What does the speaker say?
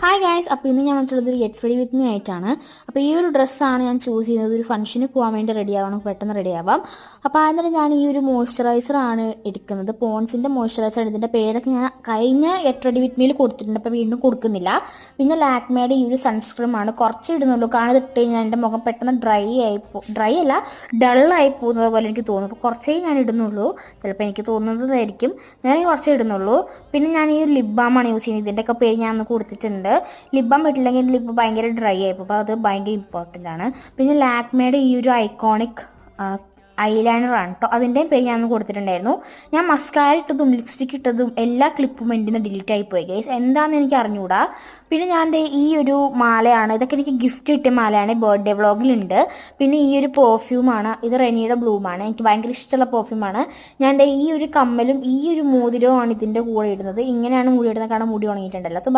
Hi guys, അപ്പോൾ ഇന്ന് ഞാൻ വന്നിട്ടുള്ളത് ഒരു ഗെറ്റ് റെഡി വിത്ത് മീ ആയിട്ടാണ്. അപ്പോൾ ഈ ഒരു ഡ്രസ്സാണ് ഞാൻ ചൂസ് ചെയ്യുന്നത്. ഒരു ഫംഗ്ഷന് പോകാൻ വേണ്ടി റെഡി ആവണം, പെട്ടെന്ന് റെഡി ആവാം. അപ്പോൾ ആദ്യം ഞാൻ ഈ ഒരു മോയ്സ്ചറൈസറാണ് എടുക്കുന്നത്. പോൺസിൻ്റെ മോയ്സ്ചറൈസർ. ഇതിൻ്റെ പേരൊക്കെ ഞാൻ കഴിഞ്ഞ ഗെറ്റ് റെഡി വിത്ത് മീയിൽ കൊടുത്തിട്ടുണ്ട്, അപ്പോൾ വീണ്ടും കൊടുക്കുന്നില്ല. പിന്നെ ലാക്മേയുടെ ഈ ഒരു സൺസ്ക്രീമാണ്. കുറച്ച് ഇടുന്നുള്ളൂ, കാരണം ഇട്ട് കഴിഞ്ഞാൽ എൻ്റെ മുഖം പെട്ടെന്ന് ഡ്രൈ അല്ല ഡള്ളായി പോകുന്നത് പോലെ എനിക്ക് തോന്നുന്നു. അപ്പോൾ കുറച്ചേ ഞാൻ ഇടുന്നുള്ളൂ, ചിലപ്പോൾ എനിക്ക് തോന്നുന്നതായിരിക്കും. ഞാൻ കുറച്ചേ ഇടുന്നുള്ളൂ. പിന്നെ ഞാൻ ഈ ഒരു ലിപ് ബാമാണ് യൂസ് ചെയ്യുന്നത്. ഇതിൻ്റെയൊക്കെ പേര് ഞാൻ ഒന്ന് കൊടുത്തിട്ടുണ്ട്. ലിപ് ബാം ഇട്ടില്ലെങ്കിൽ ലിപ്പ് ഭയങ്കര ഡ്രൈ ആയിപ്പോൾ, അപ്പോൾ അത് ഭയങ്കര ഇമ്പോർട്ടൻ്റ് ആണ്. പിന്നെ ലാക്മേയുടെ ഈ ഒരു ഐക്കോണിക് ഐലൈനറാണ് കേട്ടോ, അതിൻ്റെയും പേര് ഞാൻ കൊടുത്തിട്ടുണ്ടായിരുന്നു. ഞാൻ മസ്കാര ഇട്ടതും ലിപ്സ്റ്റിക് ഇട്ടതും എല്ലാ ക്ലിപ്പും എൻ്റെ നിന്ന് ഡിലീറ്റ് ആയിപ്പോയി ഗൈസ്, എന്താണെന്ന് എനിക്ക് അറിഞ്ഞുകൂടാ. പിന്നെ ഞാൻ ഈ ഒരു മാലയാണ്, ഇതൊക്കെ എനിക്ക് ഗിഫ്റ്റ് കിട്ടിയ മാലയാണ്, ബർത്ത്ഡേ വ്ളോഗിലുണ്ട്. പിന്നെ ഈ ഒരു പെർഫ്യൂമാണ്, ഇത് റെനിയുടെ ബ്ലൂമാണ്, എനിക്ക് ഭയങ്കര ഇഷ്ടമുള്ള പെർഫ്യൂമാണ്. ഞാൻ ഈ ഒരു കമ്മലും ഈ ഒരു മോതിരവുമാണ് ഇതിൻ്റെ കൂടെ ഇടുന്നത്. ഇങ്ങനെയാണ് മുടി ഇടുന്നത്, കാരണം മുടി ഉണങ്ങിയിട്ടുണ്ടല്ലോ. സോ